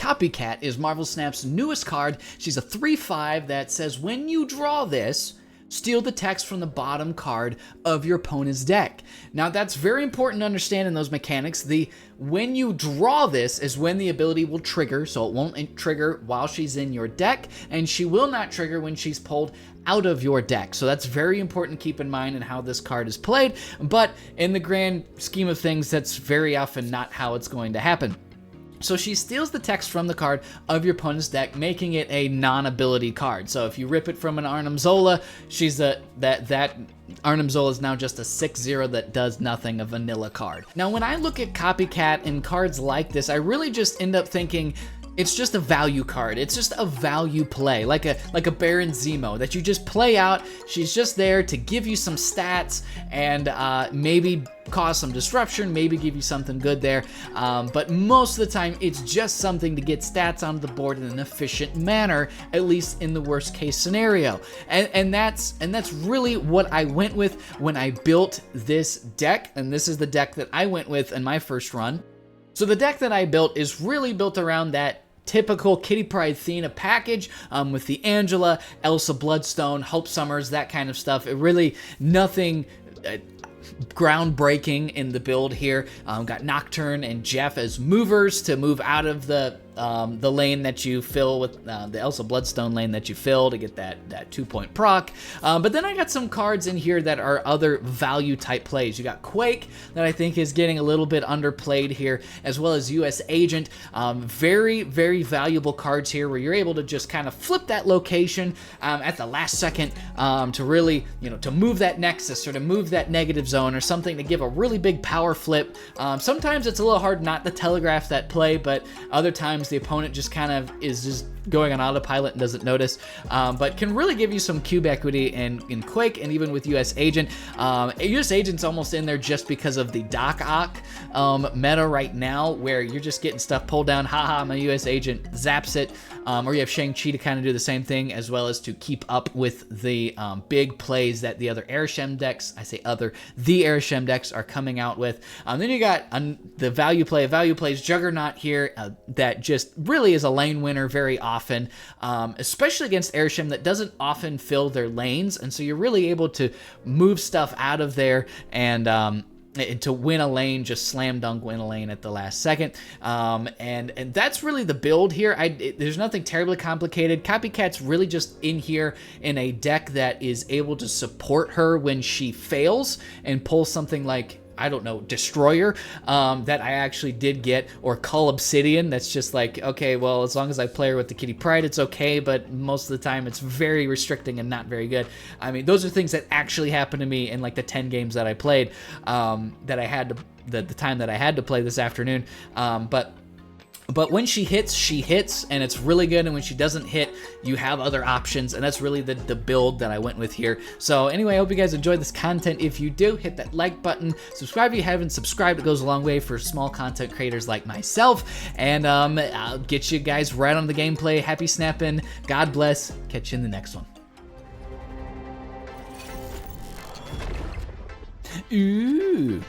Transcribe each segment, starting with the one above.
Copycat is Marvel Snap's newest card. She's a 3/5 that says when you draw this, steal the text from the bottom card of your opponent's deck. Now that's very important to understand in those mechanics. When you draw this is when the ability will trigger, so it won't trigger while she's in your deck, and she will not trigger when she's pulled out of your deck. So that's very important to keep in mind in how this card is played, but in the grand scheme of things, that's very often not how it's going to happen. So she steals the text from the card of your opponent's deck, making it a non-ability card. So if you rip it from an Arnim Zola, that Arnim Zola is now just a 6/0 that does nothing, a vanilla card. Now when I look at Copycat and cards like this, I really just end up thinking it's just a value card. It's just a value play, like a Baron Zemo that you just play out. She's just there to give you some stats and maybe cause some disruption, maybe give you something good there. But most of the time, it's just something to get stats onto the board in an efficient manner, at least in the worst case scenario. And that's really what I went with when I built this deck. And this is the deck that I went with in my first run. So the deck that I built is really built around that typical Kitty Pryde Athena package with the Angela, Elsa Bloodstone, Hope Summers, that kind of stuff. It really nothing groundbreaking in the build here. Got Nocturne and Jeff as movers to move out of the lane that you fill with the Elsa Bloodstone lane that you fill to get that 2-point proc. But then I got some cards in here that are other value type plays. You got Quake that I think is getting a little bit underplayed here, as well as US Agent. Very, very valuable cards here where you're able to just kind of flip that location at the last second to really, to move that Nexus or to move that negative zone or something to give a really big power flip. Sometimes it's a little hard not to telegraph that play, but other times the opponent just kind of is just going on autopilot and doesn't notice, but can really give you some cube equity in Quake and even with US Agent. US Agent's almost in there just because of the Doc Ock meta right now, where you're just getting stuff pulled down, haha, my US Agent zaps it, or you have Shang-Chi to kind of do the same thing, as well as to keep up with the big plays that the other Arishem decks, the Arishem decks are coming out with. Then you got the value plays Juggernaut here, that just really is a lane winner very often, especially against Arishem that doesn't often fill their lanes, and so you're really able to move stuff out of there and to win a lane, just slam dunk win a lane at the last second. And that's really the build here. There's nothing terribly complicated. Copycat's really just in here in a deck that is able to support her when she fails and pull something like, I don't know, Destroyer, that I actually did get, or Cull Obsidian, that's just like, okay, well, as long as I play her with the Kitty Pryde, it's okay, but most of the time it's very restricting and not very good. I mean, those are things that actually happened to me in like the 10 games that I played, that I had to, the time that I had to play this afternoon, But when she hits, and it's really good, and when she doesn't hit, you have other options, and that's really the build that I went with here. So anyway, I hope you guys enjoyed this content. If you do, hit that like button. Subscribe if you haven't subscribed. It goes a long way for small content creators like myself. And I'll get you guys right on the gameplay. Happy snapping. God bless. Catch you in the next one. Ooh.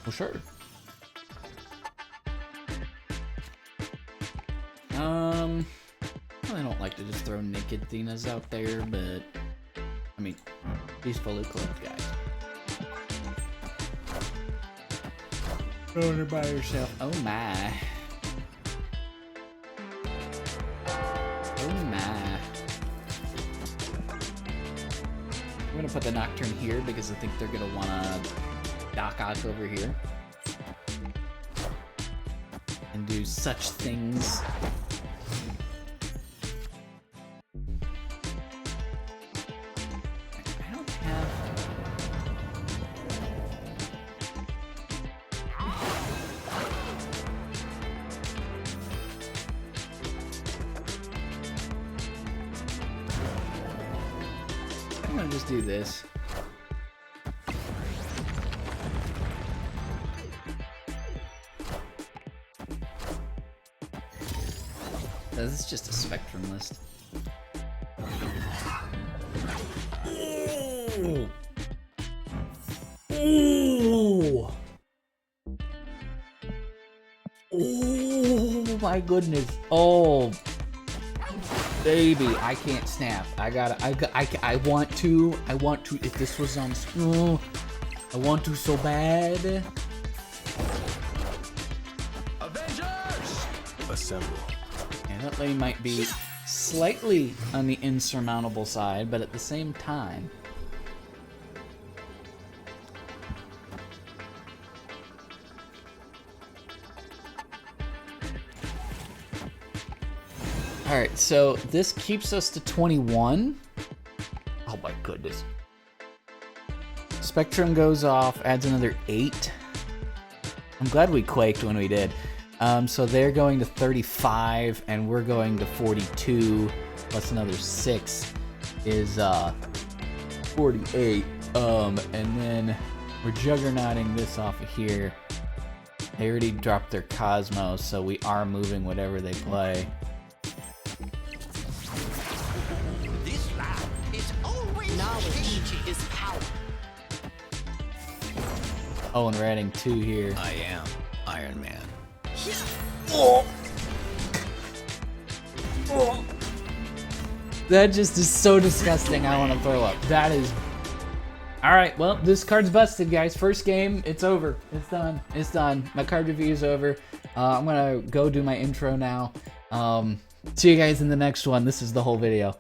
Well, sure. I don't like to just throw naked Athenas out there, but I mean, he's fully clothed, guys. Throwing her by herself. Oh my. Oh my. I'm gonna put the Nocturne here because I think they're gonna wanna Doc Ock over here and do such things. I'm gonna just do this. This is just a Spectrum list. Ooh. Ooh. Ooh. Oh my goodness. Oh, baby, I can't snap. I want to. If this was on screen, I want to so bad. Avengers! Assemble. And that lane might be slightly on the insurmountable side, but at the same time. Alright, so this keeps us to 21. Oh my goodness. Spectrum goes off, adds another 8. I'm glad we quaked when we did. So they're going to 35, and we're going to 42, plus another 6 is 48. And then we're juggernauting this off of here. They already dropped their Cosmos, so we are moving whatever they play. This lab is always knowledge is power. Oh, and we're adding 2 here. I am Iron Man. Oh. Oh. That just is so disgusting. I want to throw up. That is. All right. Well, this card's busted, guys. First game, it's over. It's done. It's done. My card review is over. I'm gonna go do my intro now. See you guys in the next one. This is the whole video.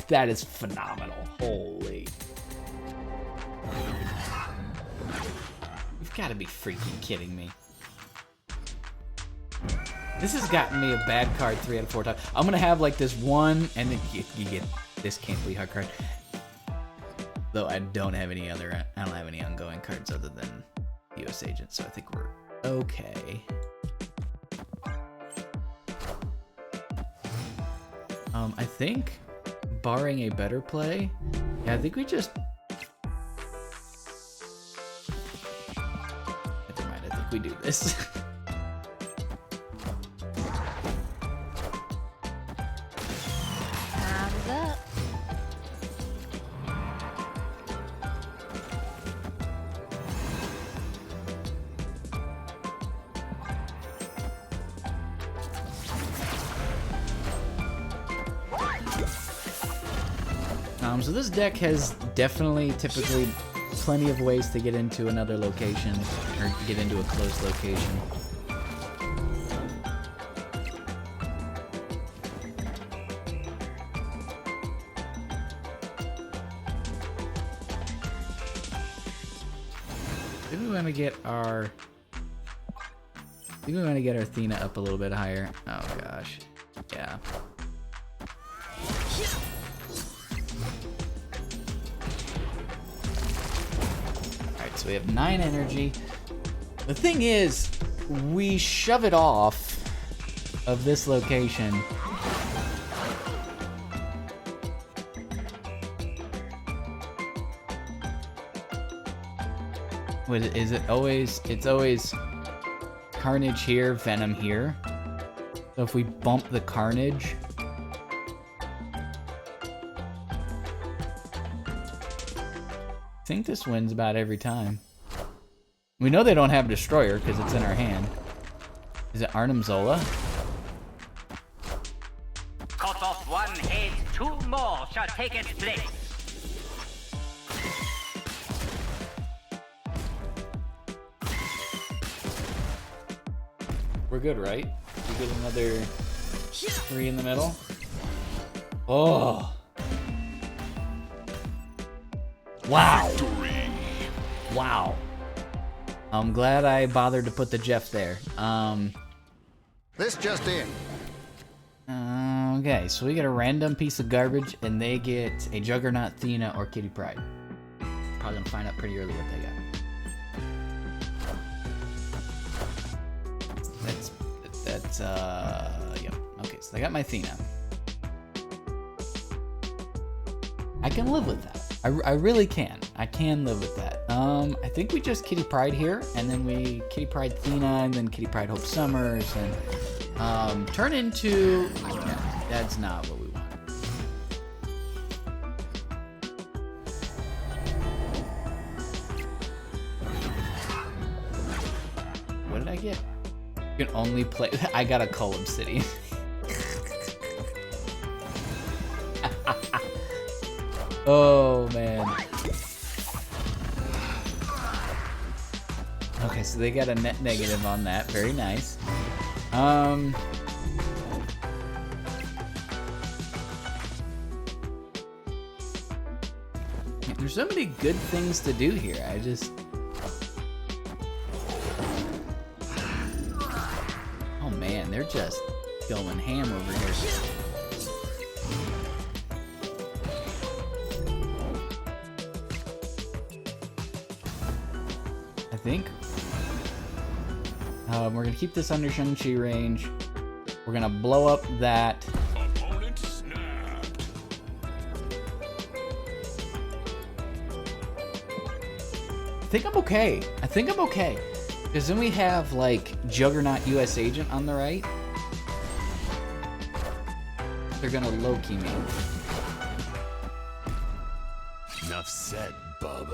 That is phenomenal. Holy. You've got to be freaking kidding me. This has gotten me a bad card 3 out of 4 times. I'm gonna have like this one, and then you get this can't be hard card. Though I don't have any other. I don't have any ongoing cards other than U.S. Agent, so I think we're okay. I think, barring a better play, yeah, I think we just. Never mind. I think we do this. Time's up. So this deck has typically plenty of ways to get into another location, or get into a close location. Maybe we want to get our Athena up a little bit higher. Oh gosh, yeah. So we have 9 energy. The thing is, we shove it off of this location. What is it always? It's always Carnage here, Venom here. So if we bump the Carnage, I think this wins about every time. We know they don't have Destroyer because it's in our hand. Is it Arnim Zola? Cut off one head, 2 more shall take its place. We're good, right? We get another 3 in the middle. Oh. Wow. Wow. I'm glad I bothered to put the Jeff there. This just in. Okay, so we get a random piece of garbage, and they get a Juggernaut, Athena, or Kitty Pryde. Probably gonna find out pretty early what they got. Yep. Okay, so they got my Athena. I can live with that. I really can. I can live with that. I think we just Kitty Pryde here, and then we Kitty Pryde Athena, and then Kitty Pryde Hope Summers, and turn into. Yeah, that's not what we want. What did I get? You can only play. I got a Cull Obsidian. Oh man. Okay, so they got a net negative on that. Very nice. There's so many good things to do here. I just. Oh man, they're just going ham over here. I think we're gonna keep this under Shang-Chi range. We're gonna blow up that. Opponent snapped. I think I'm okay. Because then we have like Juggernaut US Agent on the right. They're gonna low-key me. Enough said, bub.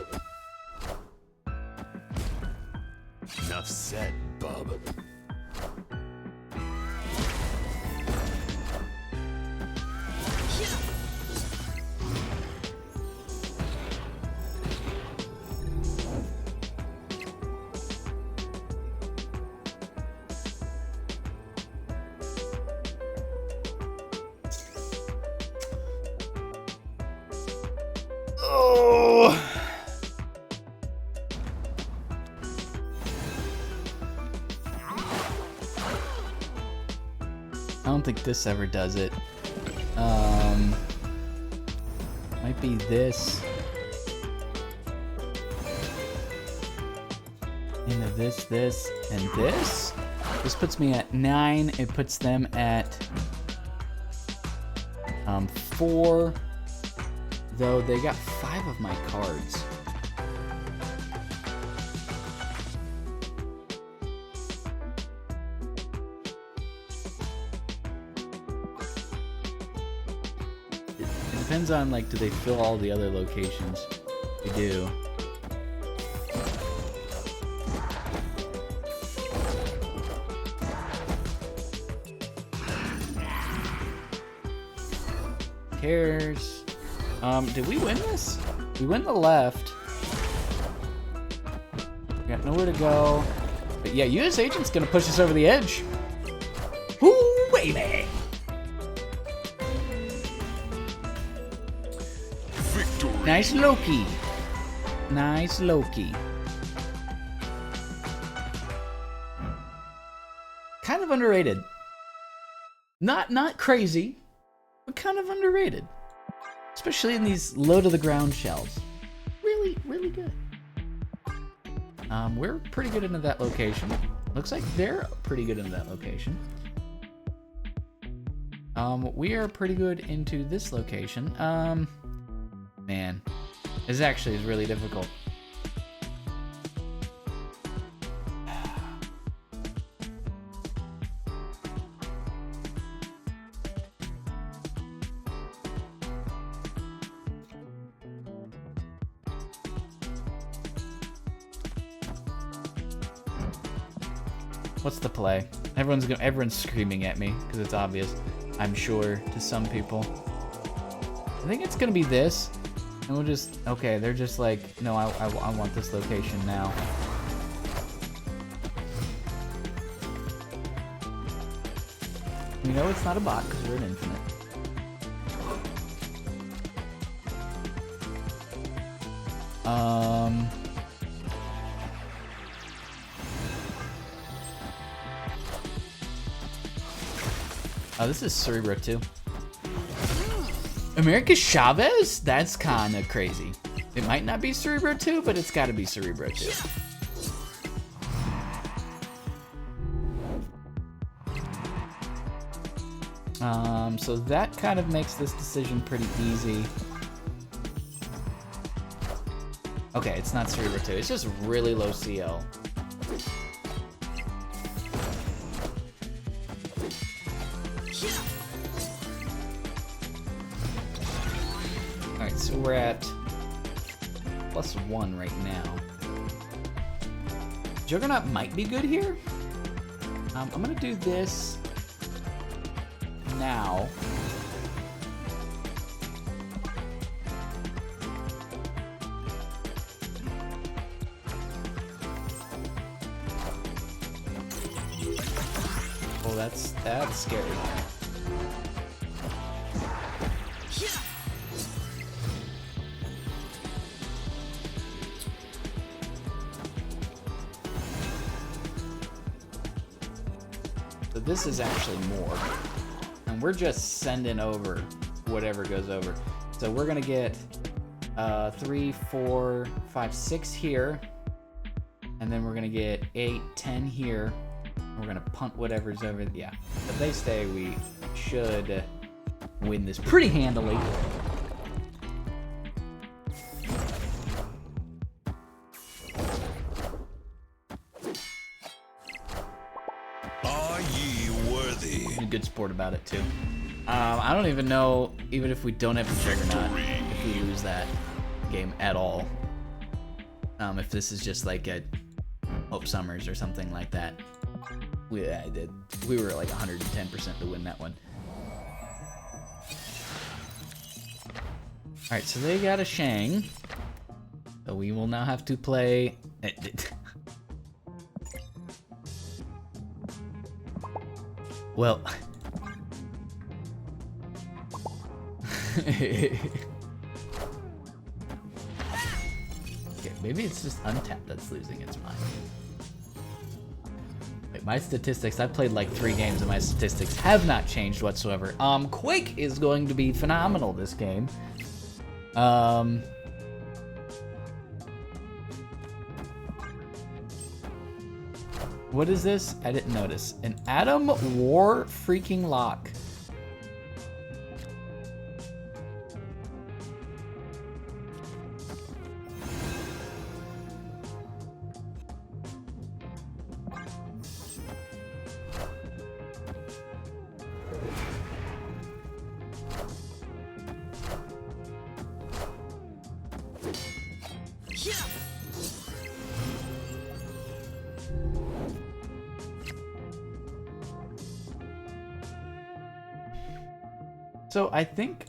Enough said, bub. Oh. I don't think this ever does it. Might be this. Into this, and this. This puts me at 9. It puts them at 4. Though they got 5 of my cards. It depends on, like, do they fill all the other locations? They do. Cares. Did we win this? We win the left. We got nowhere to go. But yeah, US Agent's gonna push us over the edge. Woo, baby! Victory. Nice Loki. Nice Loki. Kind of underrated. Not crazy, but kind of underrated. Especially in these low to the ground shells. Really, really good. We're pretty good into that location. Looks like they're pretty good into that location. We are pretty good into this location. Man, this actually is really difficult. What's the play? Everyone's screaming at me because it's obvious. I'm sure to some people. I think it's gonna be this, and we'll just okay. They're just like, no, I want this location now. We know it's not a bot because we're an infinite. Oh, this is Cerebro too. America Chavez? That's kind of crazy. It might not be Cerebro 2, but it's got to be Cerebro 2. So that kind of makes this decision pretty easy. Okay, it's not Cerebro 2. It's just really low CL. Alright, so we're at +1 right now. Juggernaut might be good here. I'm gonna do this now. Oh, that's scary. So this is actually more. And we're just sending over whatever goes over. So we're gonna get 3, 4, 5, 6 here. And then we're gonna get 8, 10 here. And we're gonna punt whatever's over. Yeah. If they stay, we should win this pretty handily. Are ye worthy? A good sport about it too. I don't even know, even if we don't have the Juggernaut, if we lose that game at all. If this is just like a Hope Summers or something like that. We were like 110% to win that one. Alright, so they got a Shang. So we will now have to play... Well... Okay, maybe it's just Untapped that's losing its mind. Wait, my statistics, I've played like 3 games and my statistics have not changed whatsoever. Quake is going to be phenomenal this game. What is this? I didn't notice. An Atom War freaking lock. So I think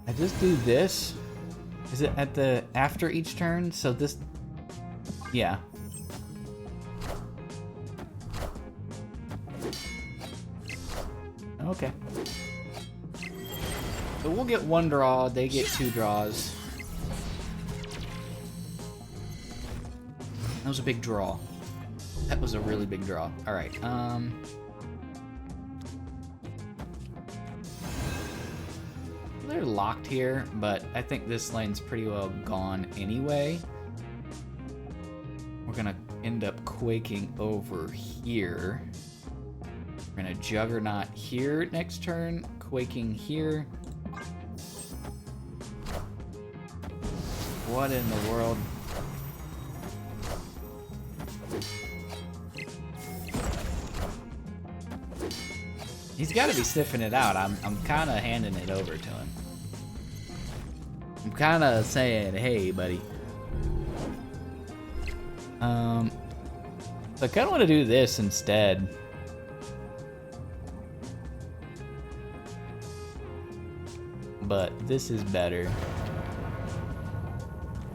I just do this. Is it at the after each turn? So this, yeah. Okay. So we'll get 1 draw, they get 2 draws. That was a big draw. That was a really big draw. All right. They're locked here, but I think this lane's pretty well gone anyway. We're gonna end up quaking over here. We're gonna Juggernaut here next turn, quaking here. What in the world? He's got to be sniffing it out. I'm kind of handing it over to him. I'm kind of saying, hey, buddy. So I kind of want to do this instead. But this is better.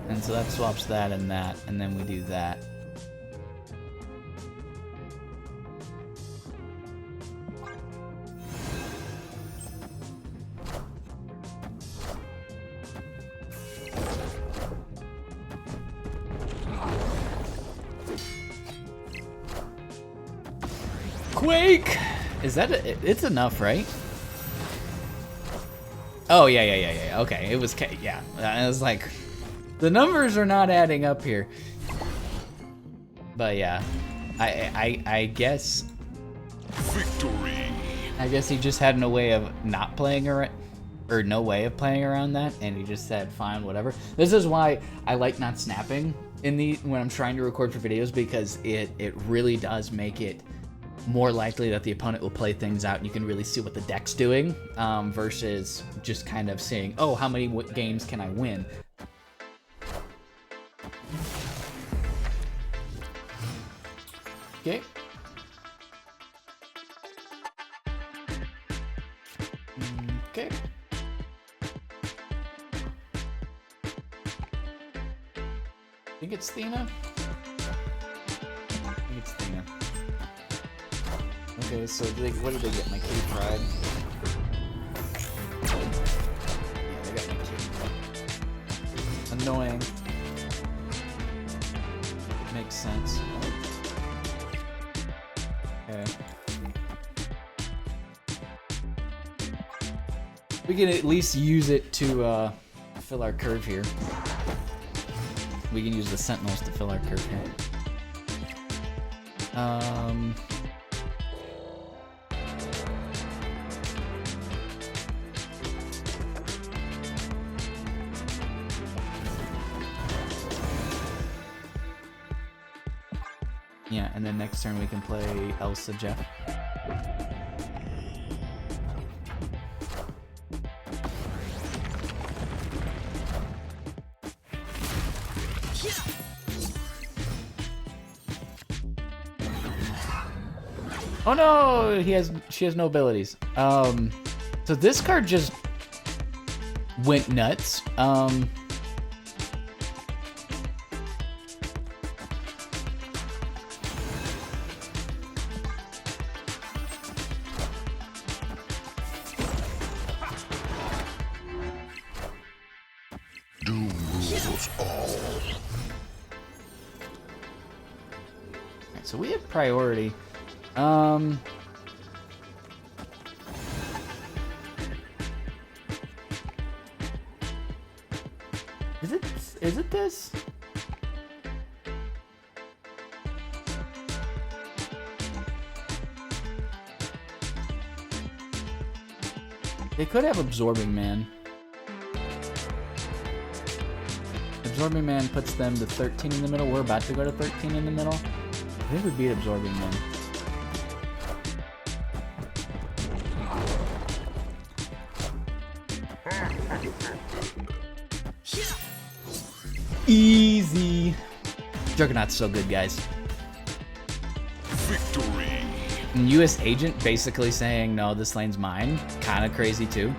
And so that swaps that and that, and then we do that. Quake! Is that it's enough, right? Oh, yeah. Okay, it was, yeah. I was like, the numbers are not adding up here. But yeah, I guess... Victory! I guess he just had no way of not playing around, or no way of playing around that, and he just said, fine, whatever. This is why I like not snapping when I'm trying to record for videos, because it really does make it more likely that the opponent will play things out and you can really see what the deck's doing, versus just kind of saying, oh, how many games can I win? Okay. Okay. I think it's Thena. I think it's Thena. Okay, so what did they get? My kitty pride. Yeah, they got my kitty. Annoying. Makes sense. Okay. We can at least use it to fill our curve here. We can use the Sentinels to fill our curve here. Yeah, and then next turn we can play Elsa Jeff. Oh no, she has no abilities. So this card just went nuts. Doom rules all. Alright, so we have priority. Is it this? They could have Absorbing Man. Absorbing Man puts them to 13 in the middle. We're about to go to 13 in the middle. I think we beat Absorbing Man. Easy. Juggernaut's so good, guys. Victory. And US Agent basically saying, no, this lane's mine. Kind of crazy, too.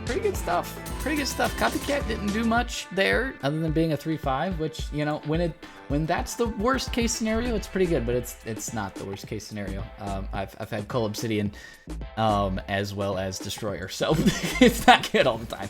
Pretty good stuff. Pretty good stuff. Copycat didn't do much there, other than being a 3-5, which, you know, when that's the worst case scenario, it's pretty good, but it's not the worst case scenario. I've had Cull Obsidian as well as Destroyer, so it's not good all the time.